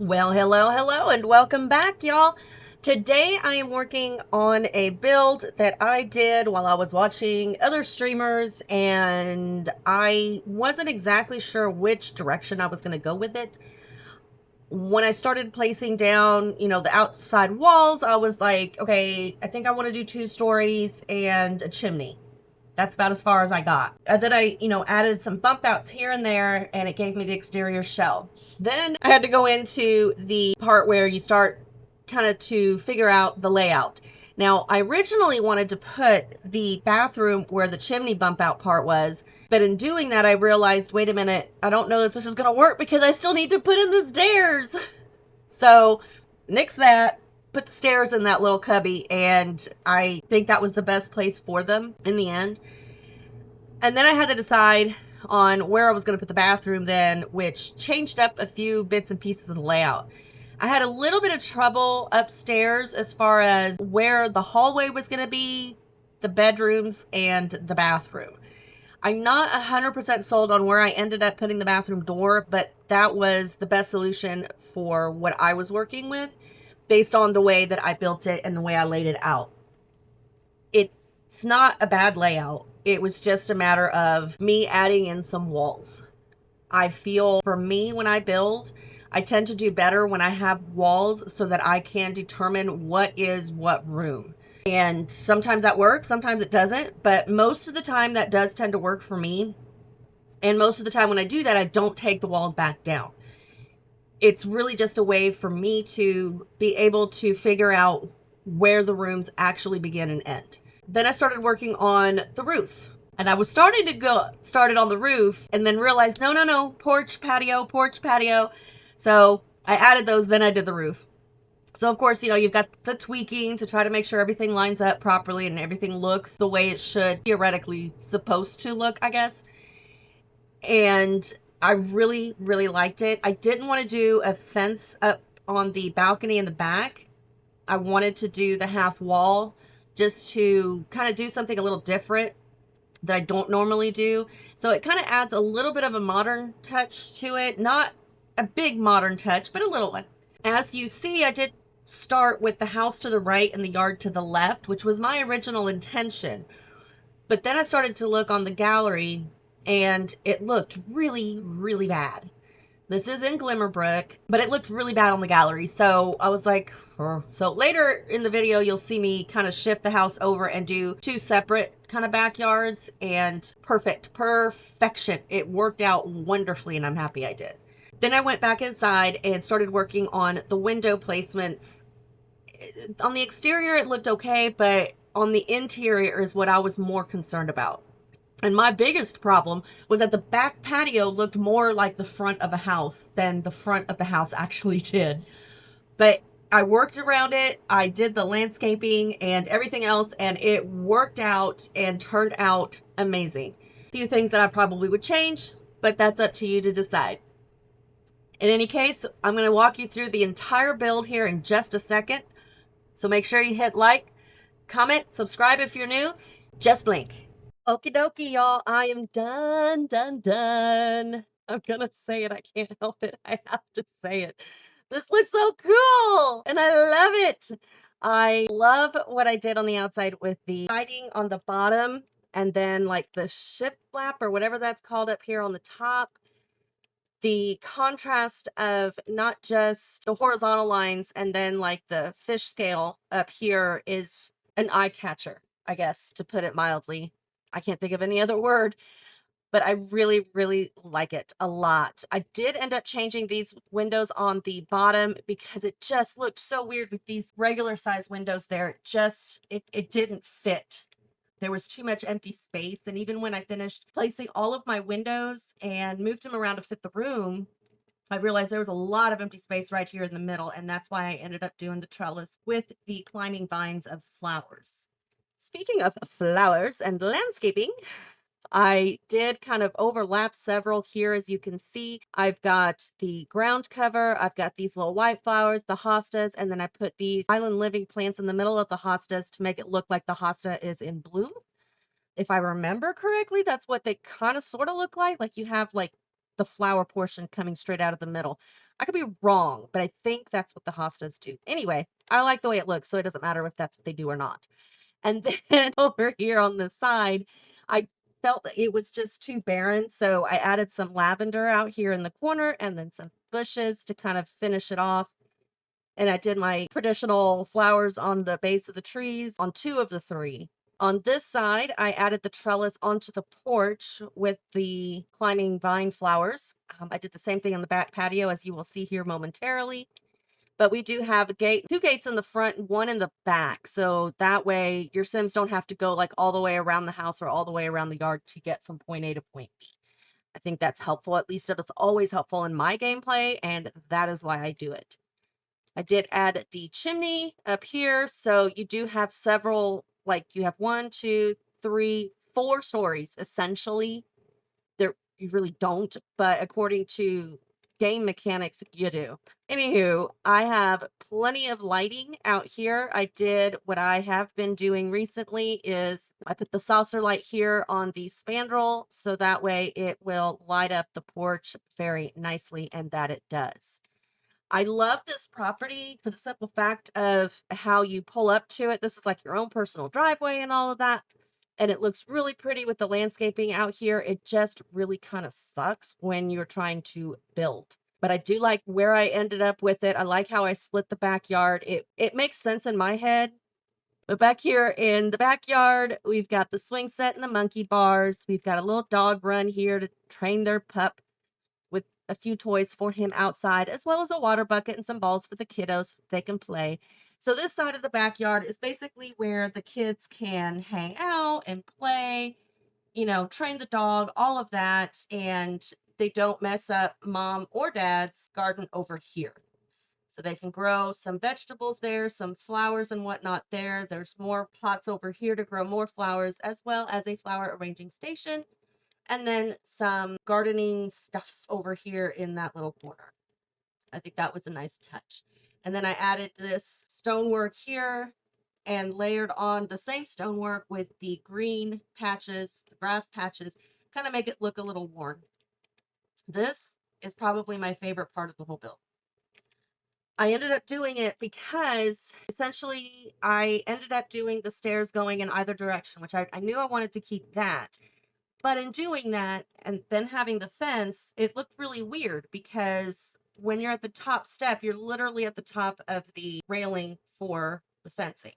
Well, hello, and welcome back, y'all. Today I am working on a build that I did while I was watching other streamers, and I wasn't exactly sure which direction I was going to go with it. When I started placing down, the outside walls, I was like, okay, I think I want to do 2 stories and a chimney. That's about as far as I got. Then I, added some bump outs here and there, and it gave me the exterior shell. Then I had to go into the part where you start kind of to figure out the layout. Now, I originally wanted to put the bathroom where the chimney bump out part was, but in doing that, I realized, wait a minute, I don't know if this is going to work because I still need to put in the stairs. So, nix that, put the stairs in that little cubby, and I think that was the best place for them in the end. And then I had to decide on where I was going to put the bathroom then, which changed up a few bits and pieces of the layout. I had a little bit of trouble upstairs as far as where the hallway was going to be, the bedrooms, and the bathroom. I'm not 100% sold on where I ended up putting the bathroom door, but that was the best solution for what I was working with based on the way that I built it and the way I laid it out. It's not a bad layout. It was just a matter of me adding in some walls. I feel for me when I build, I tend to do better when I have walls so that I can determine what is what room. And sometimes that works, sometimes it doesn't, but most of the time that does tend to work for me. And most of the time when I do that, I don't take the walls back down. It's really just a way for me to be able to figure out where the rooms actually begin and end. Then I started working on the roof. And I was starting to go started on the roof and then realized, no, porch, patio, porch, patio. So I added those, then I did the roof. So of course, you've got the tweaking to try to make sure everything lines up properly and everything looks the way it should theoretically supposed to look, I guess. And I really, really liked it. I didn't want to do a fence up on the balcony in the back. I wanted to do the half wall just to kind of do something a little different that I don't normally do. So it kind of adds a little bit of a modern touch to it. Not a big modern touch, but a little one. As you see, I did start with the house to the right and the yard to the left, which was my original intention. But then I started to look on the gallery and it looked really, really bad. This is in Glimmerbrook, but it looked really bad on the gallery. So I was like, so later in the video, you'll see me kind of shift the house over and do 2 separate kind of backyards, and perfection. It worked out wonderfully and I'm happy I did. Then I went back inside and started working on the window placements. On the exterior, it looked okay, but on the interior is what I was more concerned about. And my biggest problem was that the back patio looked more like the front of a house than the front of the house actually did. But I worked around it. I did the landscaping and everything else, and it worked out and turned out amazing. A few things that I probably would change, but that's up to you to decide. In any case, I'm going to walk you through the entire build here in just a second. So make sure you hit like, comment, subscribe if you're new. Just blink. Okie dokie, y'all. I am done. I'm gonna say it. I can't help it. I have to say it. This looks so cool and I love it. I love what I did on the outside with the siding on the bottom and then like the ship flap or whatever that's called up here on the top. The contrast of not just the horizontal lines and then like the fish scale up here is an eye catcher, I guess, to put it mildly. I can't think of any other word, but I really, really like it a lot. I did end up changing these windows on the bottom because it just looked so weird with these regular size windows there. It didn't fit. There was too much empty space. And even when I finished placing all of my windows and moved them around to fit the room, I realized there was a lot of empty space right here in the middle. And that's why I ended up doing the trellis with the climbing vines of flowers. Speaking of flowers and landscaping, I did kind of overlap several here, as you can see. I've got the ground cover, I've got these little white flowers, the hostas, and then I put these island living plants in the middle of the hostas to make it look like the hosta is in bloom. If I remember correctly, that's what they kind of sort of look like. Like you have like the flower portion coming straight out of the middle. I could be wrong, but I think that's what the hostas do. Anyway, I like the way it looks, so it doesn't matter if that's what they do or not. And then over here on the side, I felt that it was just too barren, so I added some lavender out here in the corner and then some bushes to kind of finish it off. And I did my traditional flowers on the base of the trees on 2 of the 3. On this side, I added the trellis onto the porch with the climbing vine flowers. I did the same thing on the back patio, as you will see here momentarily. But we do have a gate, 2 gates in the front and 1 in the back. So that way your Sims don't have to go like all the way around the house or all the way around the yard to get from point A to point B. I think that's helpful. At least it is always helpful in my gameplay, and that is why I do it. I did add the chimney up here. So you do have several, like you have 1, 2, 3, 4 stories essentially. There, you really don't, but according to game mechanics, you do. Anywho, I have plenty of lighting out here. I did what I have been doing recently is I put the saucer light here on the spandrel so that way it will light up the porch very nicely, and that it does. I love this property for the simple fact of how you pull up to it. This is like your own personal driveway and all of that. And it looks really pretty with the landscaping out here. It just really kind of sucks when you're trying to build. But I do like where I ended up with it. I like how I split the backyard. It makes sense in my head. But back here in the backyard, we've got the swing set and the monkey bars. We've got a little dog run here to train their pup with a few toys for him outside, as well as a water bucket and some balls for the kiddos so they can play. So this side of the backyard is basically where the kids can hang out and play, train the dog, all of that, and they don't mess up mom or dad's garden over here. So they can grow some vegetables there, some flowers and whatnot there. There's more pots over here to grow more flowers, as well as a flower arranging station, and then some gardening stuff over here in that little corner. I think that was a nice touch. And then I added this stonework here and layered on the same stonework with the green patches, the grass patches, kind of make it look a little worn. This is probably my favorite part of the whole build. I ended up doing it because essentially I ended up doing the stairs going in either direction, which I knew I wanted to keep that. But in doing that and then having the fence, it looked really weird because when you're at the top step, you're literally at the top of the railing for the fencing.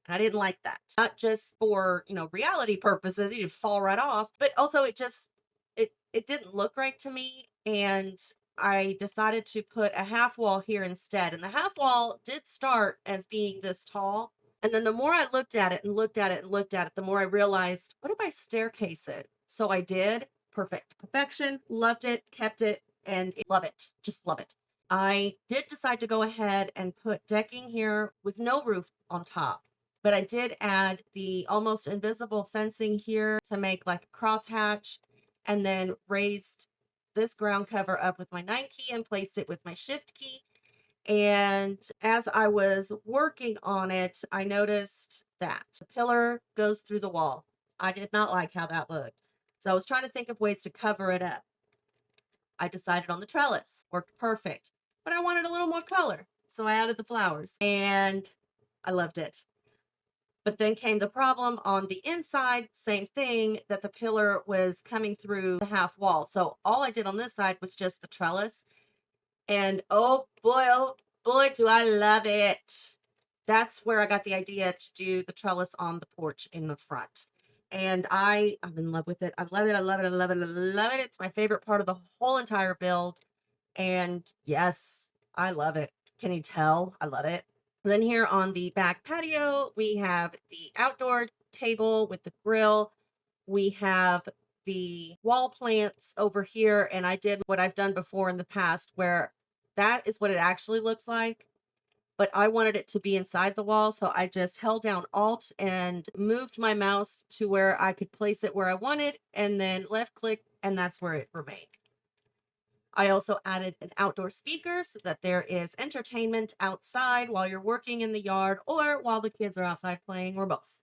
And I didn't like that. Not just for, reality purposes, you'd fall right off, but also it didn't look right to me. And I decided to put a half wall here instead. And the half wall did start as being this tall. And then the more I looked at it and looked at it and looked at it, the more I realized, what if I staircase it? So I did. Perfect. Perfection. Loved it. Kept it. And love it. Just love it. I did decide to go ahead and put decking here with no roof on top. But I did add the almost invisible fencing here to make like a crosshatch, and then raised this ground cover up with my 9 key and placed it with my shift key. And as I was working on it, I noticed that the pillar goes through the wall. I did not like how that looked. So I was trying to think of ways to cover it up. I decided on the trellis. Worked perfect. But I wanted a little more color. So I added the flowers and I loved it. But then came the problem on the inside, same thing, that the pillar was coming through the half wall. So all I did on this side was just the trellis. And oh boy, do I love it. That's where I got the idea to do the trellis on the porch in the front. And I'm in love with it. I love it. I love it. I love it. I love it. It's my favorite part of the whole entire build. And yes, I love it. Can you tell? I love it. Then here on the back patio, we have the outdoor table with the grill. We have the wall plants over here. And I did what I've done before in the past where that is what it actually looks like. But I wanted it to be inside the wall. So I just held down Alt and moved my mouse to where I could place it where I wanted, and then left click, and that's where it remained. I also added an outdoor speaker so that there is entertainment outside while you're working in the yard or while the kids are outside playing, or both.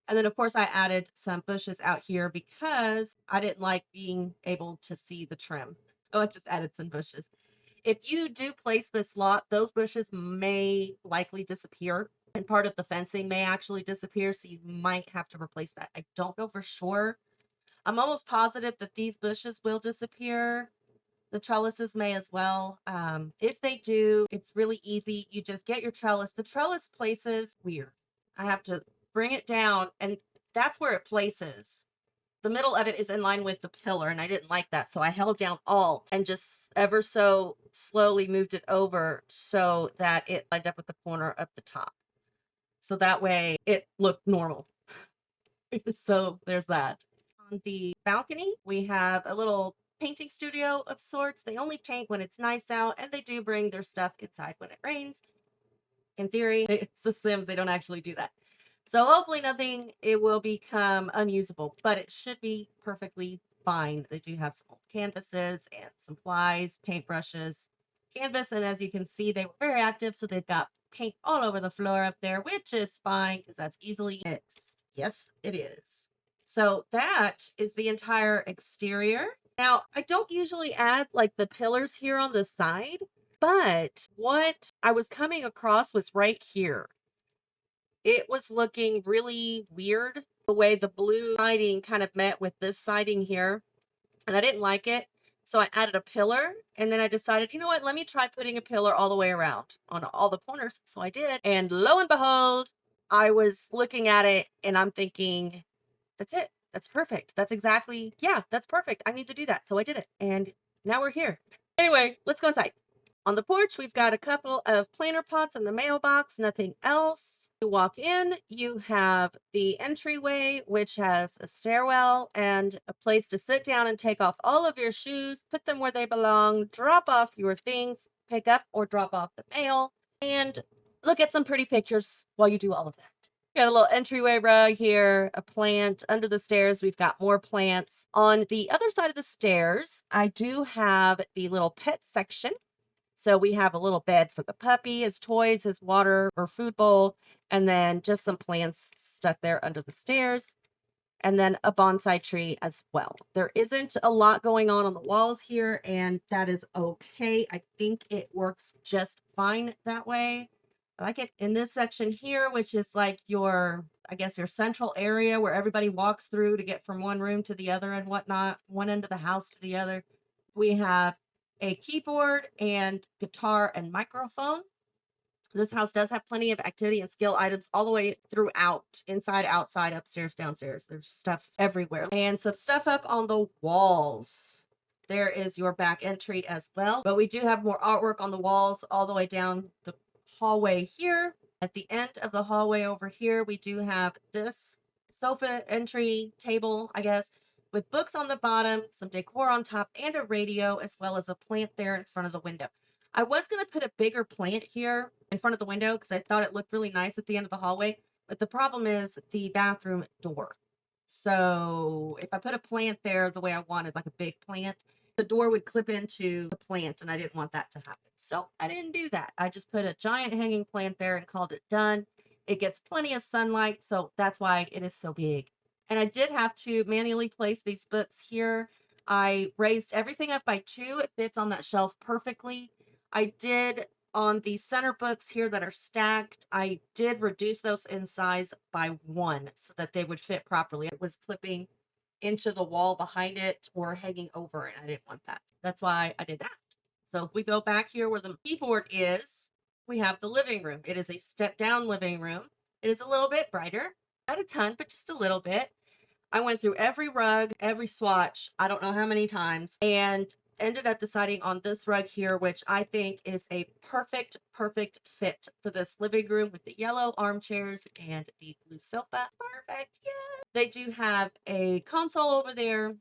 And then, of course, I added some bushes out here because I didn't like being able to see the trim. So I just added some bushes. If you do place this lot, those bushes may likely disappear and part of the fencing may actually disappear. So you might have to replace that. I don't know for sure. I'm almost positive that these bushes will disappear. The trellises may as well. If they do, it's really easy. You just get your trellis. The trellis places weird. I have to bring it down, and that's where it places. The middle of it is in line with the pillar, and I didn't like that. So I held down Alt and just ever so slowly moved it over so that it lined up with the corner of the top. So that way it looked normal. So there's that. On the balcony, we have a little painting studio of sorts. They only paint when it's nice out, and they do bring their stuff inside when it rains. In theory, it's The Sims. They don't actually do that. So hopefully nothing, it will become unusable, but it should be perfectly fine. They do have some old canvases and supplies, paintbrushes, canvas, and as you can see, they were very active, so they've got paint all over the floor up there, which is fine because that's easily fixed. Yes, it is. So that is the entire exterior. Now, I don't usually add like the pillars here on the side, but what I was coming across was right here. It was looking really weird the way the blue siding kind of met with this siding here, and I didn't like it. So I added a pillar, and then I decided, you know what, let me try putting a pillar all the way around on all the corners. So I did. And lo and behold, I was looking at it and I'm thinking, that's it. That's perfect. That's exactly, yeah, that's perfect. I need to do that. So I did it. And now we're here. Anyway, let's go inside. On the porch, we've got a couple of planter pots in the mailbox, nothing else. You walk in, you have the entryway, which has a stairwell and a place to sit down and take off all of your shoes, put them where they belong, drop off your things, pick up or drop off the mail, and look at some pretty pictures while you do all of that. Got a little entryway rug here, a plant under the stairs. We've got more plants. On the other side of the stairs, I do have the little pet section. So we have a little bed for the puppy, his toys, his water or food bowl, and then just some plants stuck there under the stairs, and then a bonsai tree as well. There isn't a lot going on the walls here, and that is okay. I think it works just fine that way. I like it in this section here, which is like your, I guess, your central area where everybody walks through to get from one room to the other and whatnot, one end of the house to the other. We have a keyboard and guitar and microphone. This house does have plenty of activity and skill items all the way throughout, inside, outside, upstairs, downstairs. There's stuff everywhere and some stuff up on the walls. There is your back entry as well, but we do have more artwork on the walls all the way down the hallway here. At the end of the hallway over here, we do have this sofa entry table, I guess, with books on the bottom, some decor on top, and a radio, as well as a plant there in front of the window. I was going to put a bigger plant here in front of the window because I thought it looked really nice at the end of the hallway, but the problem is the bathroom door. So if I put a plant there the way I wanted, like a big plant, the door would clip into the plant, and I didn't want that to happen. So I didn't do that. I just put a giant hanging plant there and called it done. It gets plenty of sunlight, so that's why it is so big. And I did have to manually place these books here. I raised everything up by 2. It fits on that shelf perfectly. I did on the center books here that are stacked, I did reduce those in size by 1 so that they would fit properly. It was clipping into the wall behind it or hanging over it. I didn't want that. That's why I did that. So if we go back here where the keyboard is, we have the living room. It is a step down living room. It is a little bit brighter, not a ton, but just a little bit. I went through every rug, every swatch, I don't know how many times, and ended up deciding on this rug here, which I think is a perfect fit for this living room with the yellow armchairs and the blue sofa. Perfect, yeah. They do have a console over there,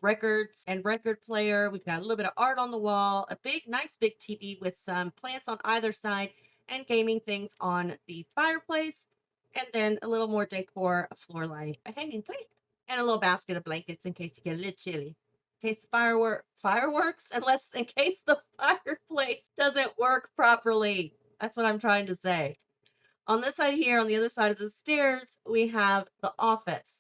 records and record player. We've got a little bit of art on the wall, a nice big TV with some plants on either side, and gaming things on the fireplace, and then a little more decor, a floor light, a hanging plate, and a little basket of blankets in case you get a little chilly. In case the fireworks, unless in case the fireplace doesn't work properly. That's what I'm trying to say. On this side here, on the other side of the stairs, we have the office.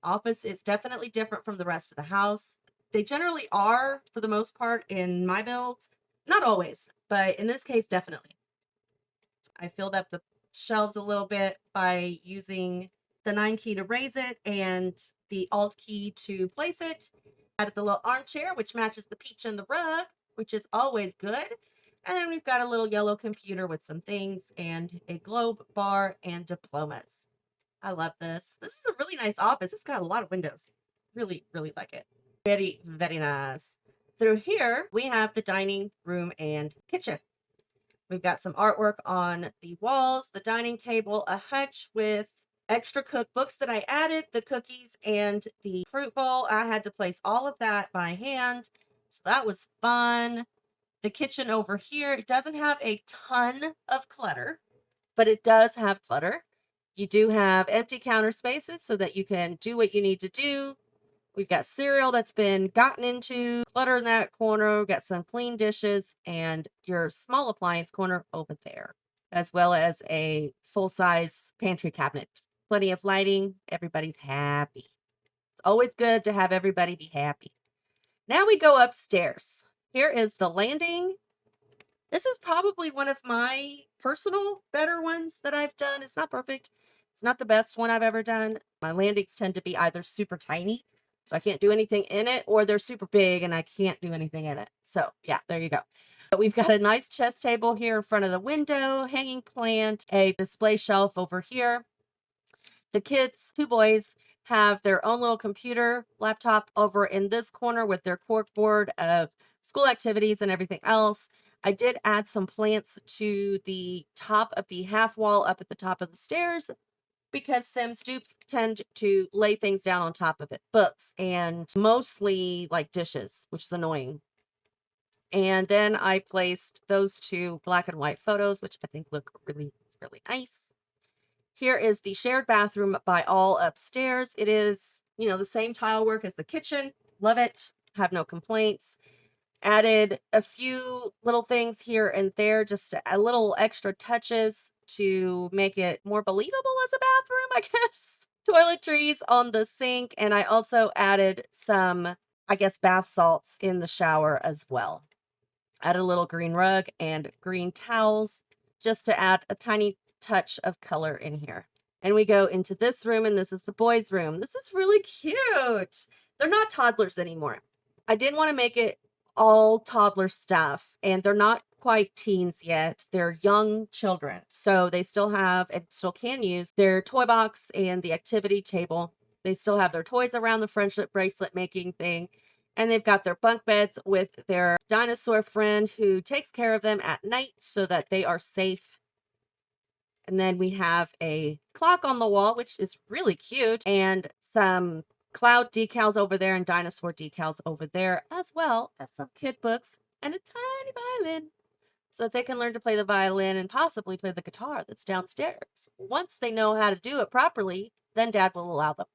Office is definitely different from the rest of the house. They generally are, for the most part, in my builds. Not always, but in this case, definitely. I filled up the shelves a little bit by using the 9 key to raise it and the Alt key to place it. Added the little armchair, which matches the peach and the rug, which is always good. And then we've got a little yellow computer with some things and a globe bar and diplomas. I love this. This is a really nice office. It's got a lot of windows. Really, really like it. Very, very nice. Through here, we have the dining room and kitchen. We've got some artwork on the walls, the dining table, a hutch with extra cookbooks that I added, the cookies, and the fruit bowl. I had to place all of that by hand. So that was fun. The kitchen over here, it doesn't have a ton of clutter, but it does have clutter. You do have empty counter spaces so that you can do what you need to do. We've got cereal that's been gotten into, clutter in that corner. We've got some clean dishes and your small appliance corner over there, as well as a full-size pantry cabinet. Plenty of lighting. Everybody's happy. It's always good to have everybody be happy. Now we go upstairs. Here is the landing. This is probably one of my personal better ones that I've done. It's not perfect. It's not the best one I've ever done. My landings tend to be either super tiny, so I can't do anything in it, or they're super big and I can't do anything in it. So yeah, there you go. But we've got a nice chest table here in front of the window, hanging plant, a display shelf over here. The kids, 2 boys, have their own little computer laptop over in this corner with their cork board of school activities and everything else. I did add some plants to the top of the half wall up at the top of the stairs because Sims do tend to lay things down on top of it, books and mostly like dishes, which is annoying. And then I placed those 2 black and white photos, which I think look really, really nice. Here is the shared bathroom by all upstairs. It is, the same tile work as the kitchen. Love it. Have no complaints. Added a few little things here and there, just a little extra touches to make it more believable as a bathroom, I guess. Toiletries on the sink. And I also added some, I guess, bath salts in the shower as well. Add a little green rug and green towels just to add a tiny touch of color in here. And we go into this room, and this is the boys' room. This is really cute. They're not toddlers anymore. I didn't want to make it all toddler stuff, and they're not quite teens yet. They're young children. So they still have and still can use their toy box and the activity table. They still have their toys around the friendship bracelet making thing. And they've got their bunk beds with their dinosaur friend who takes care of them at night so that they are safe. And then we have a clock on the wall, which is really cute, and some cloud decals over there and dinosaur decals over there, as well as some kid books and a tiny violin so that they can learn to play the violin and possibly play the guitar that's downstairs. Once they know how to do it properly, then Dad will allow them.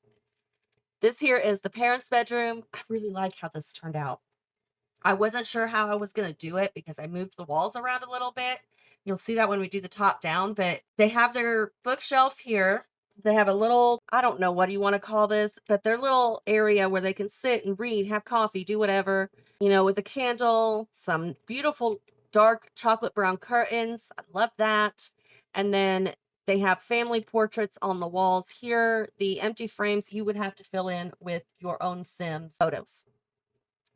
This here is the parents' bedroom. I really like how this turned out. I wasn't sure how I was going to do it because I moved the walls around a little bit. You'll see that when we do the top down, but they have their bookshelf here. They have a little, I don't know what you want to call this, but their little area where they can sit and read, have coffee, do whatever, with a candle, some beautiful dark chocolate brown curtains. I love that. And then they have family portraits on the walls here. The empty frames you would have to fill in with your own Sims photos.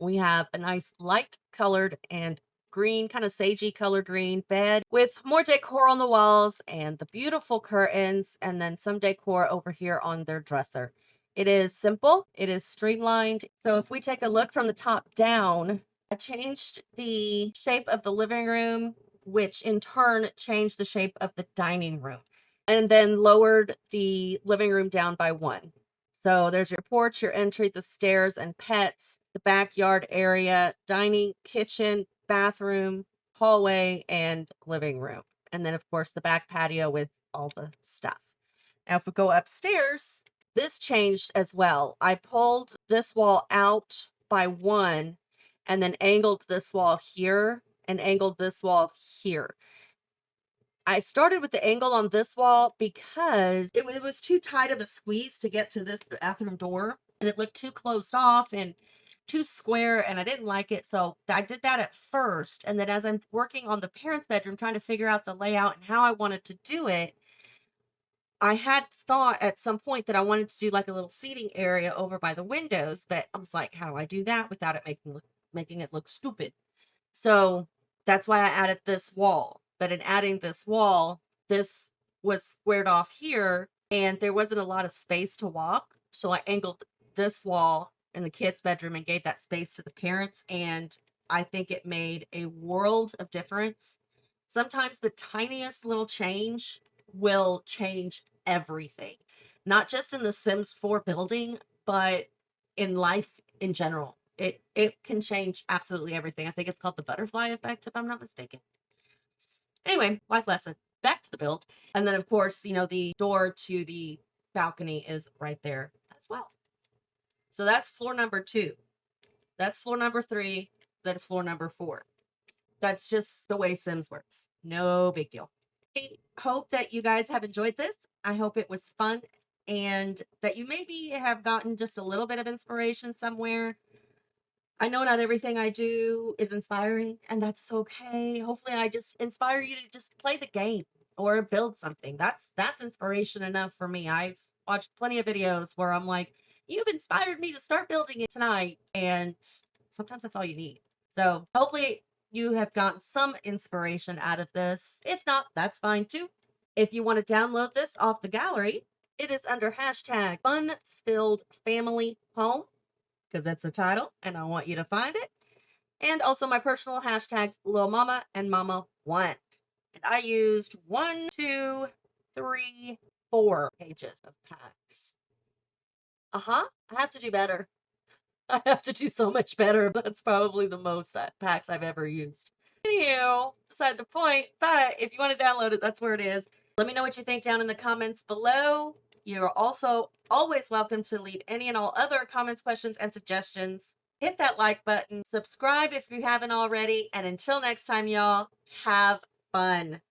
We have a nice light colored and green, kind of sagey color green bed with more decor on the walls and the beautiful curtains, and then some decor over here on their dresser. It is simple, it is streamlined. So if we take a look from the top down, I changed the shape of the living room, which in turn changed the shape of the dining room, and then lowered the living room down by 1. So there's your porch, your entry, the stairs, and pets, the backyard area, dining, kitchen, bathroom, hallway, and living room. And then, of course, the back patio with all the stuff. Now, if we go upstairs, this changed as well. I pulled this wall out by 1 and then angled this wall here and angled this wall here. I started with the angle on this wall because it was too tight of a squeeze to get to this bathroom door, and it looked too closed off and too square, and I didn't like it. So I did that at first, and then as I'm working on the parents' bedroom, trying to figure out the layout and how I wanted to do it, I had thought at some point that I wanted to do like a little seating area over by the windows, but I was like, how do I do that without it making it look stupid? So that's why I added this wall. But in adding this wall, this was squared off here and there wasn't a lot of space to walk. So I angled this wall in the kids' bedroom and gave that space to the parents. And I think it made a world of difference. Sometimes the tiniest little change will change everything, not just in the Sims 4 building, but in life in general. It can change absolutely everything. I think it's called the butterfly effect, if I'm not mistaken. Anyway, life lesson. Back to the build. And then of course, the door to the balcony is right there as well. So that's floor number 2. That's floor number 3, then floor number 4. That's just the way Sims works. No big deal. I hope that you guys have enjoyed this. I hope it was fun and that you maybe have gotten just a little bit of inspiration somewhere. I know not everything I do is inspiring, and that's okay. Hopefully, I just inspire you to just play the game or build something. That's inspiration enough for me. I've watched plenty of videos where I'm like, "You've inspired me to start building it tonight," and sometimes that's all you need. So, hopefully, you have gotten some inspiration out of this. If not, that's fine too. If you want to download this off the gallery, it is under hashtag fun filled family home because that's the title and I want you to find it. And also my personal hashtags lilmomma and Momma-One. And I used 1, 2, 3, 4 pages of packs. I have to do better. I have to do so much better. That's probably the most packs I've ever used. Anyhow, beside the point, but if you want to download it, that's where it is. Let me know what you think down in the comments below. You're also always welcome to leave any and all other comments, questions, and suggestions. Hit that like button, subscribe if you haven't already, and until next time, y'all, have fun.